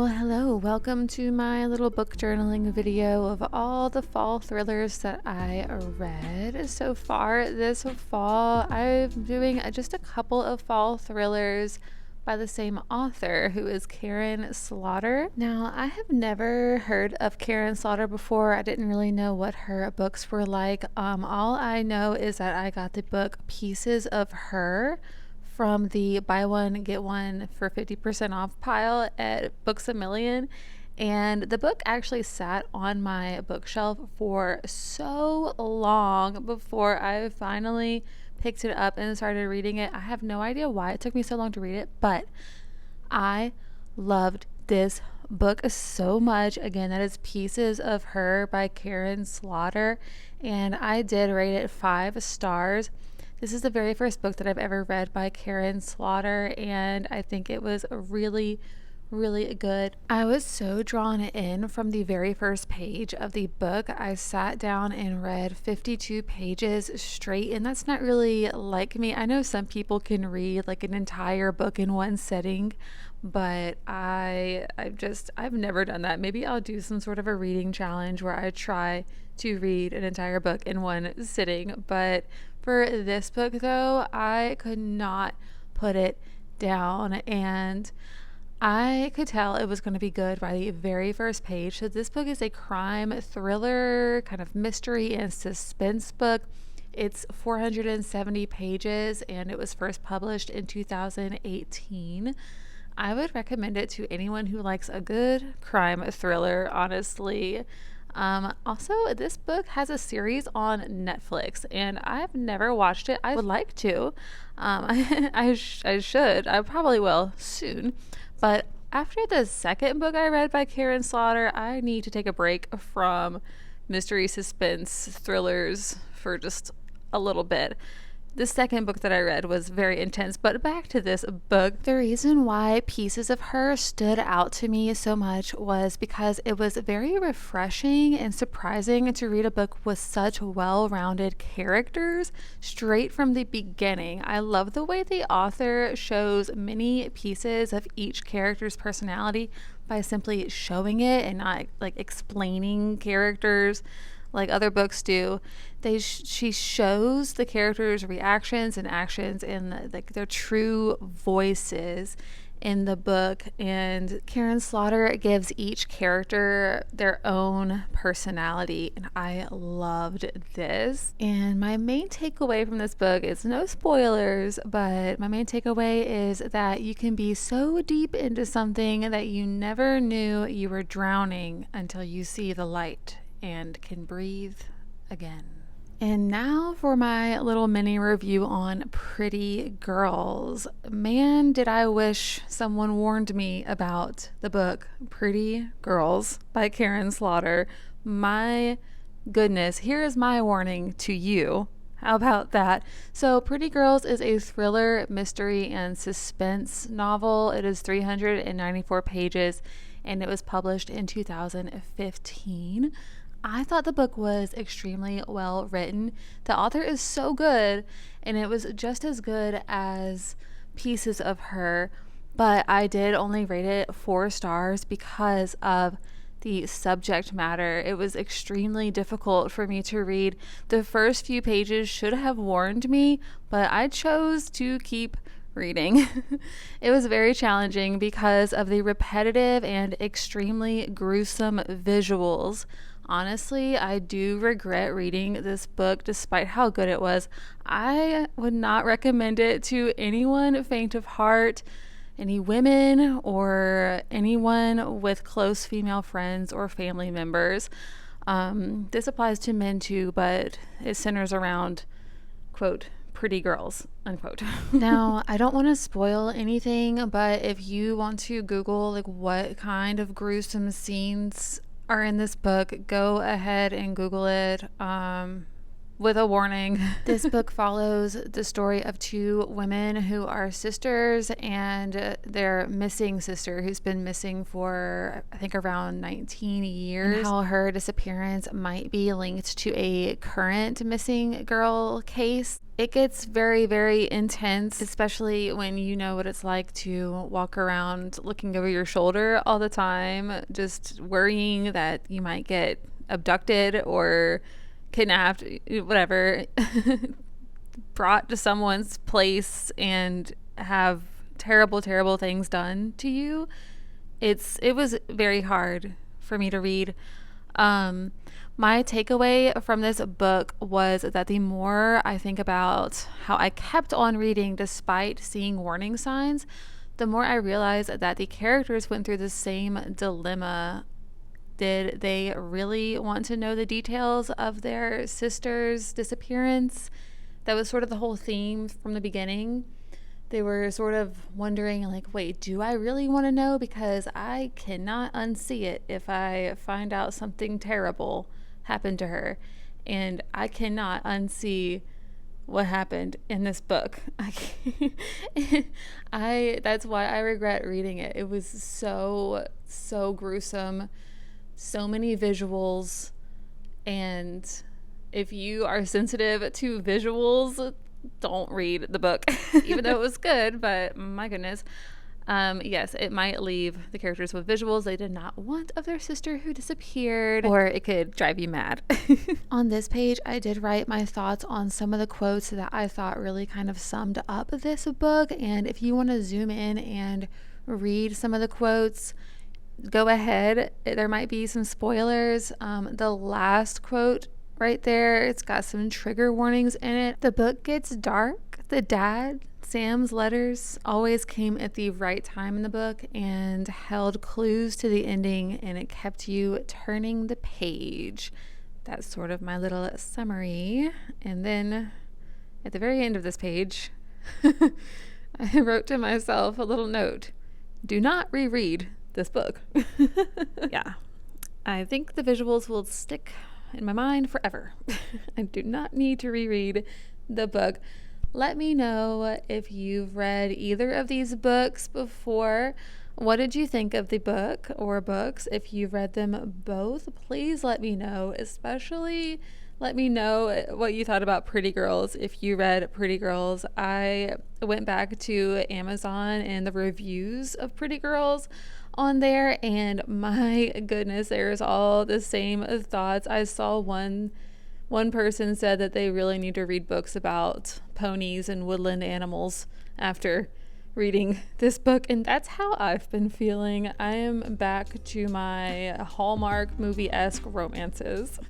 Well, hello, welcome to my little book journaling video of all the fall thrillers that I read so far this fall. I'm doing just a couple of fall thrillers by the same author, who is Karin Slaughter. Now, I have never heard of Karin Slaughter before. I didn't really know what her books were like. All I know is that I got the book Pieces of Her from the buy one get one for 50% off pile at Books A Million, and the book actually sat on my bookshelf for so long before I finally picked it up and started reading it. I have no idea why it took me so long to read it, but I loved this book so much. Again, that is Pieces of Her by Karin Slaughter, and I did rate it 5 stars. This is the very first book that I've ever read by Karin Slaughter, and I think it was really good. I was so drawn in from the very first page of the book. I sat down and read 52 pages straight, and that's not really like me. I know some people can read like an entire book in one sitting, but I've never done that. Maybe I'll do some sort of a reading challenge where I try to read an entire book in one sitting, but for this book though, I could not put it down, and I could tell it was going to be good by the very first page. So this book is a crime thriller, kind of mystery and suspense book. It's 470 pages, and it was first published in 2018. I would recommend it to anyone who likes a good crime thriller, honestly. Also, this book has a series on Netflix, and I've never watched it. I would like to. I should. I probably will soon. But after the second book I read by Karin Slaughter, I need to take a break from mystery, suspense, thrillers for just a little bit. The second book that I read was very intense, but back to this book. The reason why Pieces of Her stood out to me so much was because it was very refreshing and surprising to read a book with such well-rounded characters straight from the beginning. I love the way the author shows many pieces of each character's personality by simply showing it and not like explaining characters like other books do. She shows the characters' reactions and actions and like their true voices in the book, and Karin Slaughter gives each character their own personality, and I loved this. And my main takeaway from this book is no spoilers, but my main takeaway is that you can be so deep into something that you never knew you were drowning until you see the light and can breathe again. And now for my little mini review on Pretty Girls. Man, did I wish someone warned me about the book Pretty Girls by Karin Slaughter. My goodness, here is my warning to you. How about that? So Pretty Girls is a thriller, mystery, and suspense novel. It is 394 pages, and it was published in 2015. I thought the book was extremely well written. The author is so good, and it was just as good as Pieces of Her, but I did only rate it 4 stars because of the subject matter. It was extremely difficult for me to read. The first few pages should have warned me, but I chose to keep reading. It was very challenging because of the repetitive and extremely gruesome visuals. Honestly, I do regret reading this book despite how good it was. I would not recommend it to anyone faint of heart, any women, or anyone with close female friends or family members. This applies to men too, but it centers around, quote, pretty girls, unquote. Now, I don't want to spoil anything, but if you want to Google like what kind of gruesome scenes are in this book, go ahead and Google it. with a warning. This book follows the story of two women who are sisters, and their missing sister who's been missing for, I think, around 19 years, and how her disappearance might be linked to a current missing girl case. It gets very, very intense, especially when you know what it's like to walk around looking over your shoulder all the time, just worrying that you might get abducted or kidnapped, whatever, brought to someone's place and have terrible, terrible things done to you. It was very hard for me to read. My takeaway from this book was that the more I think about how I kept on reading despite seeing warning signs, the more I realized that the characters went through the same dilemma. Did they really want to know the details of their sister's disappearance? That was sort of the whole theme from the beginning. They were sort of wondering, like, wait, do I really want to know? Because I cannot unsee it if I find out something terrible happened to her. And I cannot unsee what happened in this book. That's why I regret reading it. It was so gruesome. So many visuals, and if you are sensitive to visuals, don't read the book. Even though it was good, but my goodness. Yes, it might leave the characters with visuals they did not want of their sister who disappeared, or it could drive you mad. On this page, I did write my thoughts on some of the quotes that I thought really kind of summed up this book, and if you want to zoom in and read some of the quotes, go ahead. There might be some spoilers. The last quote right there, it's got some trigger warnings in it. The book gets dark. The dad, Sam's letters, always came at the right time in the book and held clues to the ending, and it kept you turning the page. That's sort of my little summary. And then at the very end of this page, I wrote to myself a little note: do not reread this book. Yeah, I think the visuals will stick in my mind forever. I do not need to reread the book. Let me know if you've read either of these books before. What did you think of the book or books? If you've read them both, please let me know. Especially let me know what you thought about Pretty Girls. If you read Pretty Girls, I went back to Amazon and the reviews of Pretty Girls on there, and my goodness, there's all the same thoughts. I saw one person said that they really need to read books about ponies and woodland animals after reading this book, and that's how I've been feeling. I am back to my Hallmark movie-esque romances.